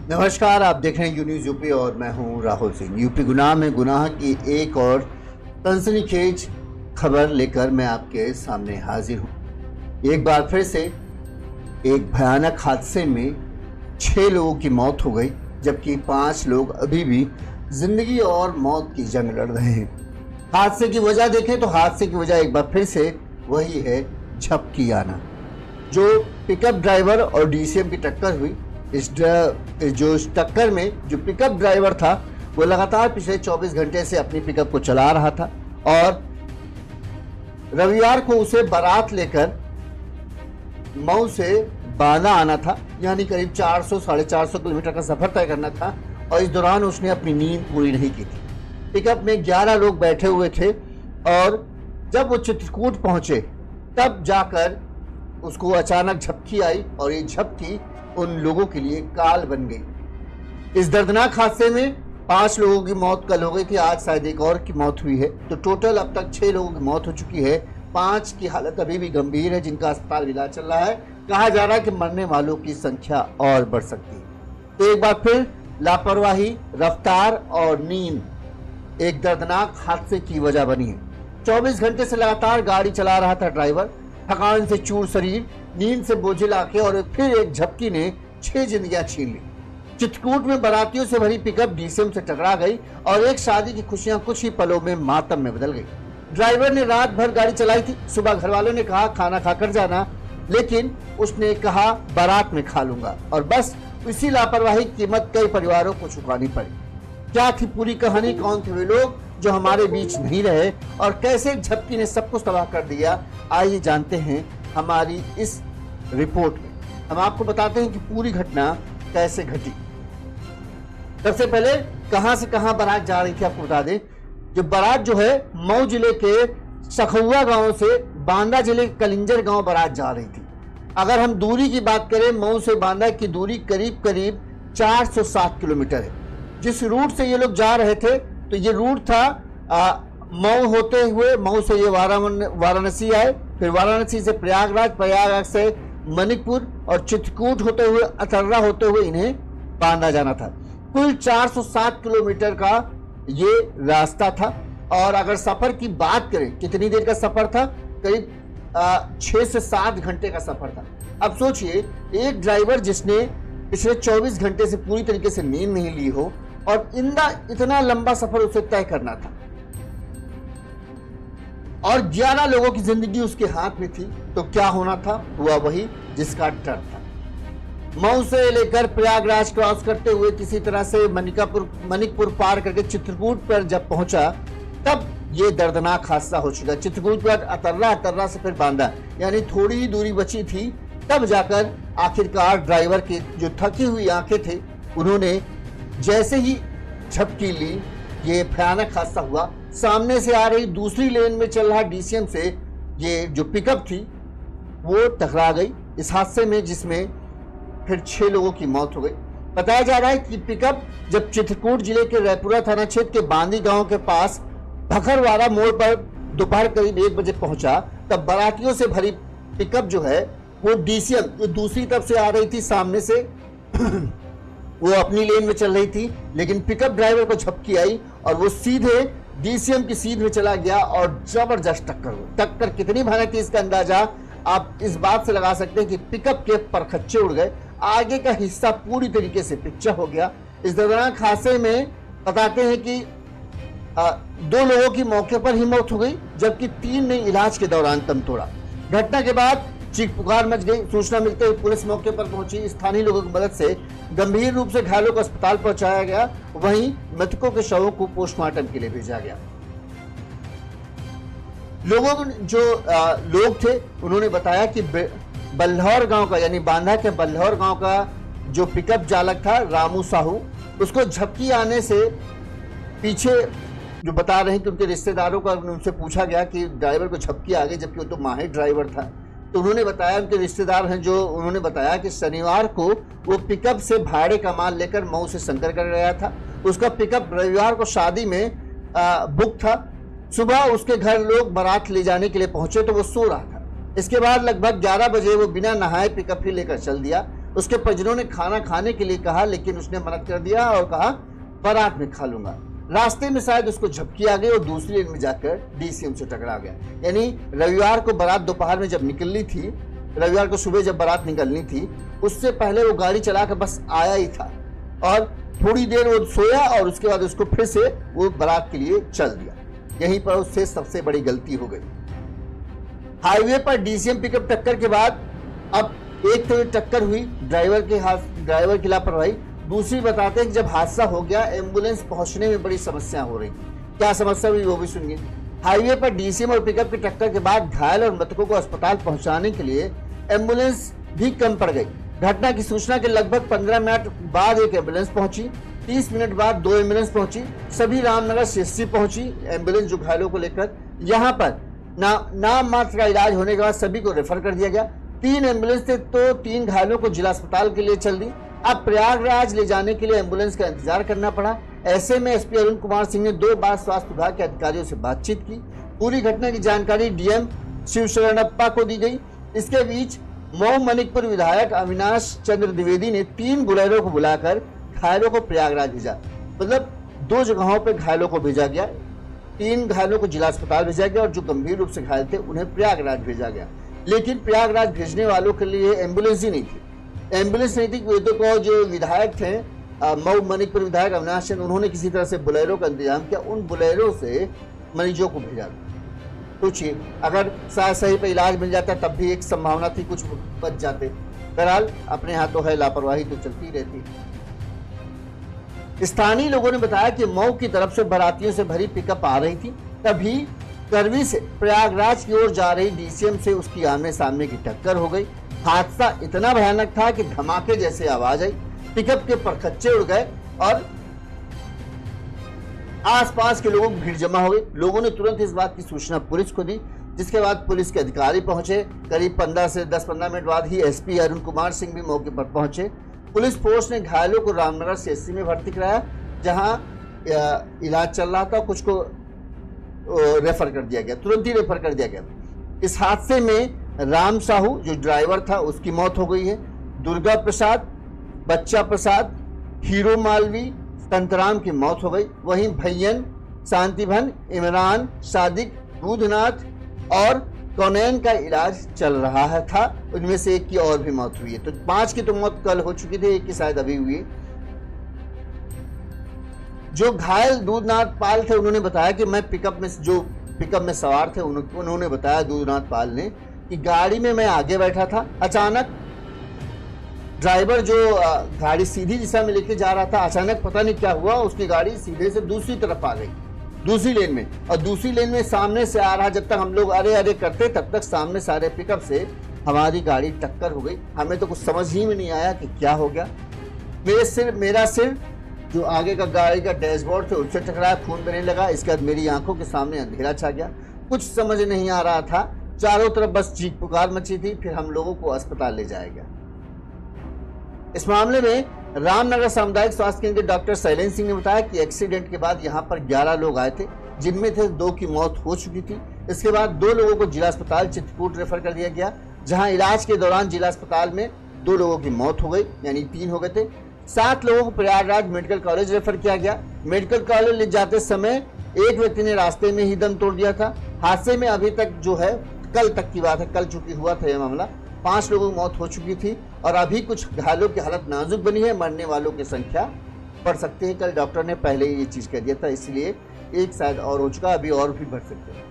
नमस्कार, आप देख रहे हैं यू न्यूज़ यूपी और मैं हूं राहुल सिंह। यूपी गुनाह में गुनाह की एक और सनसनीखेज खबर लेकर मैं आपके सामने हाजिर हूं। एक बार फिर से एक भयानक हादसे में 6 लोगों की मौत हो गई, जबकि 5 लोग अभी भी जिंदगी और मौत की जंग लड़ रहे हैं। हादसे की वजह देखें तो हादसे की वजह एक बार फिर से वही है, झपकी आना। जो पिकअप ड्राइवर और डीसीएम की टक्कर हुई, इस टक्कर में जो पिकअप ड्राइवर था वो लगातार पिछले 24 घंटे से अपनी पिकअप को चला रहा था और रविवार को उसे बारात लेकर मऊ से बांदा आना था, यानी करीब 400-450 किलोमीटर का सफर तय करना था। और इस दौरान उसने अपनी नींद पूरी नहीं की थी। पिकअप में 11 लोग बैठे हुए थे और जब वो चित्रकूट पहुंचे तब जाकर उसको अचानक झपकी आई और ये झपकी उन लोगों के लिए काल बन गई। इस दर्दनाक हादसे में 5 लोगों की मौत कल हो गई थी, आज शायद एक और की मौत हुई है। तो टोटल अब तक 6 लोगों की मौत हो चुकी है। 5 की हालत अभी भी गंभीर है, जिनका अस्पताल इलाज चल रहा है। कहा जा रहा है कि मरने वालों की संख्या और बढ़ सकती है। तो एक बार फिर लापरवाही, रफ्तार और नींद एक दर्दनाक हादसे की वजह बनी है। 24 घंटे से लगातार गाड़ी चला रहा था ड्राइवर, थकान से चूर शरीर, नींद से बोझिल आंखें और फिर एक झपकी ने 6 जिंदगियां छीन ली। चित्रकूट में बारातियों से भरी पिकअप डीसीएम से टकरा गई और एक शादी की खुशियां कुछ ही पलों में मातम में बदल गई। ड्राइवर ने रात भर गाड़ी चलाई थी। सुबह घर वालों ने कहा खाना खाकर जाना, लेकिन उसने कहा बारात में खा लूंगा, और बस इसी लापरवाही की कीमत कई परिवारों को चुकानी पड़ी। क्या थी पूरी कहानी, कौन थे वे लोग जो हमारे बीच नहीं रहे और कैसे झपकी ने सब कुछ तबाह कर दिया, आइए जानते हैं हमारी इस रिपोर्ट में। हम आपको बताते हैं कि पूरी घटना कैसे घटी। सबसे पहले कहां से कहां बारात जा रही थी आपको बता दें। जो बारात जो है मऊ जिले के सखुआ गांव से बांदा जिले के कलिंजर गांव बारात जा रही थी। अगर हम दूरी की बात करें, मऊ से बांदा की दूरी करीब करीब 407 किलोमीटर है। जिस रूट से ये लोग जा रहे थे तो ये रूट था मऊ होते हुए, मऊ से ये वाराणसी आए, फिर वाराणसी से प्रयागराज, प्रयागराज से मणिपुर और चित्रकूट होते हुए अतर्रा होते हुए इन्हें बांदा जाना था। कुल 407 किलोमीटर का ये रास्ता था। और अगर सफर की बात करें, कितनी देर का सफर था, करीब 6 से 7 घंटे का सफर था। अब सोचिए, एक ड्राइवर जिसने पिछले 24 घंटे से पूरी तरीके से नींद नहीं ली हो और इतना लंबा सफर उसे तय करना था और 11 लोगों की जिंदगी उसके हाथ में थी, तो क्या होना था, हुआ वही जिसका डर था। मऊ से लेकर प्रयागराज क्रॉस करते हुए किसी तरह से मणिपुर पार करके चित्रकूट पर जब पहुंचा तब ये दर्दनाक हादसा हो चुका। चित्रकूट पर अतर्रा से फिर बांदा, यानी थोड़ी ही दूरी बची थी। तब जाकर आखिरकार ड्राइवर की जो थकी हुई आंखें थे, उन्होंने जैसे ही झपकी ली, ये भयानक हादसा हुआ। सामने से आ रही दूसरी लेन में चल रहा डीसीएम से ये जो पिकअप थी वो टकरा गई इस हादसे में, जिसमें फिर 6 लोगों की मौत हो गई। बताया जा रहा है कि पिकअप जब चित्रकूट जिले के रैपुरा थाना क्षेत्र के बांदी गांव के पास भखरवाड़ा मोड़ पर दोपहर करीब 1 बजे पहुंचा, तब बारातियों से भरी पिकअप जो है वो डीसीएम जो दूसरी तरफ से आ रही थी सामने से वो अपनी लेन में चल रही थी, लेकिन पिकअप ड्राइवर को झपकी आई और वो सीधे डीसीएम की सीध में चला गया और जबरदस्त टक्कर हुई। टक्कर कितनी भयानक थी इसका अंदाजा आप इस बात से लगा सकते हैं कि पिकअप के परखच्चे उड़ गए, आगे का हिस्सा पूरी तरीके से पिक्चर हो गया। इस दर्दनाक हादसे में बताते हैं कि 2 लोगों की मौके पर ही मौत हो गई, जबकि 3 ने इलाज के दौरान दम तोड़ा। घटना के बाद चीख पुकार मच गई। सूचना मिलते ही पुलिस मौके पर पहुंची। स्थानीय लोगों की मदद से गंभीर रूप से घायलों को अस्पताल पहुंचाया गया, वहीं मृतकों के शवों को पोस्टमार्टम के लिए भेजा गया। लोग थे उन्होंने बताया कि बल्लौर गांव का, यानी बांदा के बल्लौर गांव का जो पिकअप चालक था रामू साहू, उसको झपकी आने से पीछे जो बता रहे हैं कि उनके रिश्तेदारों का उनसे पूछा गया कि ड्राइवर को झपकी आ गई, जबकि वो तो माहिर ड्राइवर था। तो उन्होंने बताया, उनके रिश्तेदार हैं जो, उन्होंने बताया कि शनिवार को वो पिकअप से भाड़े का माल लेकर मऊ से शंकरगढ़ गया था। उसका पिकअप रविवार को शादी में बुक था। सुबह उसके घर लोग बारात ले जाने के लिए पहुंचे तो वो सो रहा था। इसके बाद लगभग 11 बजे वो बिना नहाए पिकअप ही लेकर चल दिया। उसके परिजनों ने खाना खाने के लिए कहा, लेकिन उसने मना कर दिया और कहा बारात में खा लूंगा। रास्ते में शायद उसको झपकी आ गई और दूसरी लेन में जाकर डीसीएम से टकरा गया। यानी रविवार को बारात दोपहर में जब निकलनी थी, रविवार को सुबह जब बारात निकलनी थी, उससे पहले वो गाड़ी चलाकर बस आया ही था और थोड़ी देर वो सोया और उसके बाद उसको फिर से वो बारात के लिए चल दिया। यहीं पर उससे सबसे बड़ी गलती हो गई। हाईवे पर डीसीएम पिकअप टक्कर के बाद अब एक तो टक्कर हुई, ड्राइवर की लापरवाही, दूसरी बताते हैं कि जब हादसा हो गया एम्बुलेंस पहुंचने में बड़ी समस्या हो रही। क्या समस्या हुई वो भी सुनिए। हाईवे पर डीसीएम और पिकअप की टक्कर के बाद घायल और मृतकों को अस्पताल पहुंचाने के लिए एम्बुलेंस भी कम पड़ गई। घटना की सूचना के लगभग 15 मिनट बाद एक एम्बुलेंस पहुंची, 30 मिनट बाद 2 एम्बुलेंस पहुंची, सभी रामनगर सीएचसी पहुंची एम्बुलेंस जो घायलों को लेकर। यहाँ पर नाम मात्र का इलाज होने के बाद सभी को रेफर कर दिया गया। 3 एम्बुलेंस थे तो 3 घायलों को जिला अस्पताल के लिए चल दी। अब प्रयागराज ले जाने के लिए एम्बुलेंस का इंतजार करना पड़ा। ऐसे में एसपी अरुण कुमार सिंह ने 2 बार स्वास्थ्य विभाग के अधिकारियों से बातचीत की। पूरी घटना की जानकारी डीएम शिवशरणप्पा को दी गई। इसके बीच मऊ मनिकपुर विधायक अविनाश चंद्र द्विवेदी ने 3 बुलेरो को बुलाकर घायलों को प्रयागराज भेजा। मतलब 2 जगहों पर घायलों को भेजा गया। 3 घायलों को जिला अस्पताल भेजा गया और जो गंभीर रूप से घायल थे उन्हें प्रयागराज भेजा गया। लेकिन प्रयागराज भेजने वालों के लिए एम्बुलेंस ही नहीं थी। एम्बुलेंस नहीं थी। तो जो विधायक थे मऊ मनिकपुर विधायक अविनाश चंद्र, उन्होंने किसी तरह से बुलेरो का इंतजाम किया। उन बुलेरो से मरीजों को भेजा। सोचिए, अगर सही पे इलाज मिल जाता तब भी एक संभावना थी कुछ बच जाते। बहरहाल अपने हाथों है, लापरवाही तो चलती रहती। स्थानीय लोगों ने बताया कि मऊ की तरफ से बारातियों से भरी पिकअप आ रही थी, तभी करवी से प्रयागराज की ओर जा रही डीसीएम से उसकी आमने सामने की टक्कर हो गई। हादसा इतना भयानक था कि धमाके जैसे आवाज आई, पिकअप के परखच्चे उड़ गए और आसपास के लोगों की भीड़ जमा हो गई। लोगों ने तुरंत इस बात की सूचना पुलिस को दी, जिसके बाद पुलिस के अधिकारी पहुंचे। करीब 15 से 10-15 मिनट बाद ही एसपी अरुण कुमार सिंह भी मौके पर पहुंचे। पुलिस फोर्स ने घायलों को रामनगर सीएचसी में भर्ती कराया, जहां इलाज चल रहा था। कुछ को रेफर कर दिया गया, तुरंत ही रेफर कर दिया गया। इस हादसे में राम साहू जो ड्राइवर था उसकी मौत हो गई है। दुर्गा प्रसाद, बच्चा प्रसाद, हीरो मालवी, संतराम की मौत हो गई। वहीं भैयन, शांतिभन, इमरान, सादिक, दूधनाथ और कौनैन का इलाज चल रहा है था। उनमें से एक की और भी मौत हुई है। तो 5 की तो मौत कल हो चुकी थी, एक की शायद अभी हुई। जो घायल दूधनाथ पाल थे उन्होंने बताया कि मैं पिकअप में सवार थे। उन्होंने बताया दूधनाथ पाल ने कि गाड़ी में मैं आगे बैठा था, अचानक ड्राइवर जो गाड़ी सीधी दिशा में लेके जा रहा था, अचानक पता नहीं क्या हुआ, उसकी गाड़ी सीधे से दूसरी तरफ आ गई, दूसरी लेन में। और दूसरी लेन में सामने से आ रहा, जब तक हम लोग अरे अरे करते तब तक सामने सारे पिकअप से हमारी गाड़ी टक्कर हो गई। हमें तो कुछ समझ ही में नहीं आया कि क्या हो गया। मेरा सिर जो आगे का गाड़ी का डैशबोर्ड थे उससे टकराया, खून बहने लगा। इसके बाद मेरी आंखों के सामने अंधेरा छा गया, कुछ समझ नहीं आ रहा था। चारों तरफ बस चीख पुकार मची थी। फिर हम लोगों को अस्पताल ले जाया गया। इस मामले में रामनगर सामुदायिक स्वास्थ्य केंद्र के डॉक्टर शैलेंद्र सिंह ने बताया कि एक्सीडेंट के बाद यहां पर 11 लोग आए थे, जिनमें से 2 की मौत हो चुकी थी। इसके बाद 2 लोगों को जिला अस्पताल चित्रकूट रेफर कर दिया गया, जहां इलाज के दौरान जिला अस्पताल में 2 लोगों की मौत हो गई, यानी 3 हो गए थे। 7 लोगों को प्रयागराज मेडिकल कॉलेज रेफर किया गया। मेडिकल कॉलेज ले जाते समय एक व्यक्ति ने रास्ते में ही दम तोड़ दिया था। हादसे में अभी तक जो है, कल तक की बात है, कल चूंकि हुआ था यह मामला, 5 लोगों की मौत हो चुकी थी और अभी कुछ घायलों की हालत नाजुक बनी है। मरने वालों की संख्या बढ़ सकती है। कल डॉक्टर ने पहले ही ये चीज कह दिया था, इसलिए एक शायद और हो चुका, अभी और भी बढ़ सकते हैं।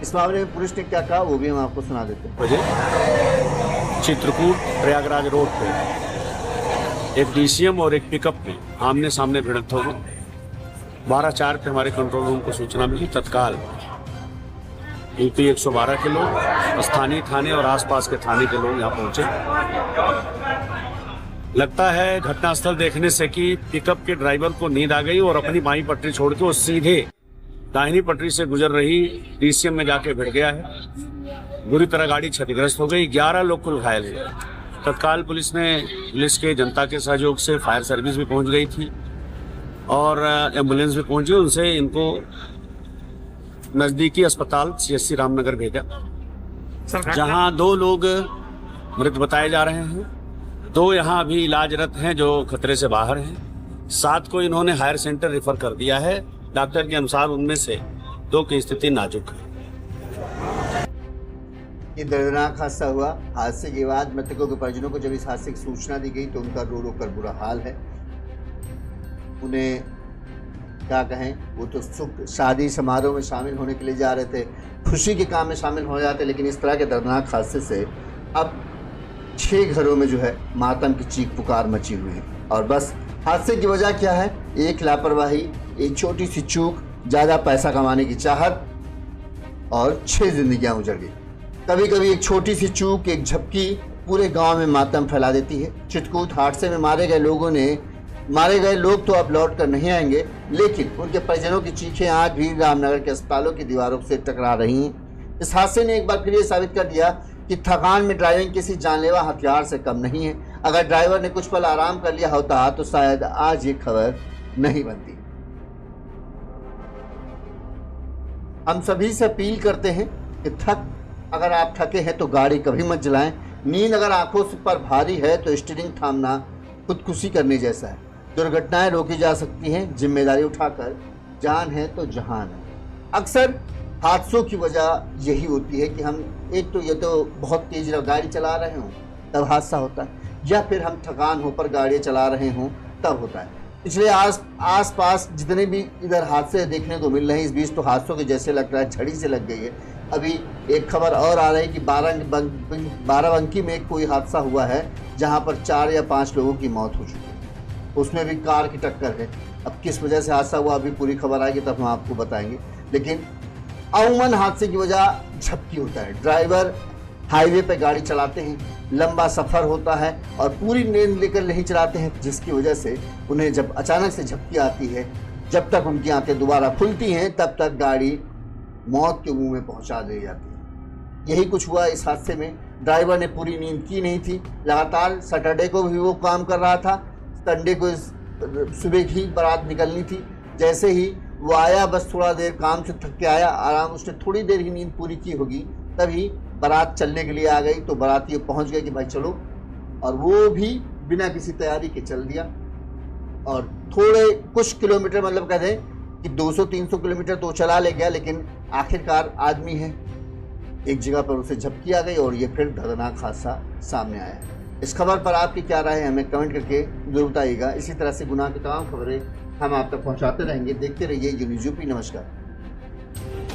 इस मामले में पुलिस ने क्या कहा वो भी हम आपको सुना देते हैं। चित्रकूट प्रयागराज रोड पे एक डीसीएम और एक पिकअप में आमने सामने भिड़ंत हो गई। 12/4 पे हमारे कंट्रोल रूम को सूचना मिली। तत्काल यूपी 112 के लोग, स्थानीय थाने और आसपास के थाने के लोग यहाँ पहुंचे। लगता है घटनास्थल देखने से कि पिकअप के ड्राइवर को नींद आ गई और अपनी बाईं पटरी छोड़ के वो सीधे दाहिनी पटरी से गुजर रही डीसीएम में जाके भिड़ गया है। बुरी तरह गाड़ी क्षतिग्रस्त हो गई। 11 लोग कुल घायल हुए। तत्काल पुलिस के जनता के सहयोग से फायर सर्विस भी पहुंच गई थी और एम्बुलेंस भी पहुंची। उनसे इनको नजदीकी अस्पताल सीएचसी रामनगर भेजा, जहां 2 लोग मृत बताए जा रहे हैं 2 यहाँ अभी इलाजरत हैं जो खतरे से बाहर हैं। 7 को इन्होंने हायर सेंटर रेफर कर दिया है। डॉक्टर के अनुसार उनमें से 2 की स्थिति नाजुक है। ये दर्दनाक हादसा हुआ। हादसे के बाद मृतकों के परिजनों को जब इस हादसे की सूचना दी गई तो उनका रो रो कर बुरा हाल है। उन्हें क्या कहें, वो तो सुख शादी समारोह में शामिल होने के लिए जा रहे थे, खुशी के काम में शामिल हो जाते, लेकिन इस तरह के दर्दनाक हादसे से अब 6 घरों में जो है मातम की चीख पुकार मची हुई है। और बस हादसे की वजह क्या है? एक लापरवाही, एक छोटी सी चूक, ज़्यादा पैसा कमाने की चाहत और 6 जिंदगियां उजड़ गई। कभी कभी एक छोटी सी चूक, एक झपकी पूरे गांव में मातम फैला देती है। चित्रकूट हादसे में मारे गए लोग तो अब लौट कर नहीं आएंगे, लेकिन उनके परिजनों की चीखें आज भी रामनगर के अस्पतालों की दीवारों से टकरा रही हैं। इस हादसे ने एक बार फिर ये साबित कर दिया कि थकान में ड्राइविंग किसी जानलेवा हथियार से कम नहीं है। अगर ड्राइवर ने कुछ पल आराम कर लिया होता तो शायद आज ये खबर नहीं बनती। हम सभी से अपील करते हैं कि अगर आप थके हैं तो गाड़ी कभी मत चलाएं। नींद अगर आंखों पर भारी है तो स्टीयरिंग थामना खुदकुशी करने जैसा है। दुर्घटनाएं रोकी जा सकती हैं जिम्मेदारी उठाकर। जान है तो जहान है। अक्सर हादसों की वजह यही होती है कि हम एक तो ये तो बहुत तेज गाड़ी चला रहे हों तब हादसा होता है, या फिर हम थकान होकर गाड़ी चला रहे हों तब होता है। इसलिए आस पास जितने भी इधर हादसे देखने को मिल रहे हैं, इस बीच तो हादसों के जैसे लग रहा है झड़ी से लग गई है। अभी एक खबर और आ रही है कि बाराबंकी में कोई हादसा हुआ है जहां पर 4 या 5 लोगों की मौत हो चुकी है। उसमें भी कार की टक्कर है। अब किस वजह से हादसा हुआ अभी पूरी खबर आएगी तब हम आपको बताएंगे, लेकिन अमूमन हादसे की वजह झपकी होता है। ड्राइवर हाईवे पे गाड़ी चलाते हैं, लंबा सफ़र होता है और पूरी नींद लेकर नहीं चलाते हैं, जिसकी वजह से उन्हें जब अचानक से झपकी आती है, जब तक उनकी आंखें दोबारा खुलती हैं तब तक गाड़ी मौत के मुंह में पहुंचा दी जाती है। यही कुछ हुआ इस हादसे में। ड्राइवर ने पूरी नींद की नहीं थी। लगातार सैटरडे को भी वो काम कर रहा था, संडे को सुबह ही बारात निकलनी थी। जैसे ही वो आया, बस थोड़ा देर काम से थक के आया, आराम, उसने थोड़ी देर ही नींद पूरी की होगी, तभी बारात चलने के लिए आ गई। तो बाराती पहुंच गए कि भाई चलो, और वो भी बिना किसी तैयारी के चल दिया। और थोड़े कुछ किलोमीटर, मतलब कह दें कि 200-300 किलोमीटर तो चला ले गया, लेकिन आखिरकार आदमी है, एक जगह पर उसे झपकी आ गई और ये फिर दर्दनाक हादसा सामने आया। इस खबर पर आपकी क्या राय है हमें कमेंट करके जरूर बताइएगा। इसी तरह से गुनाह की तमाम खबरें हम आप तक पहुंचाते रहेंगे। देखते रहिए यूनिज़ यूपी। नमस्कार।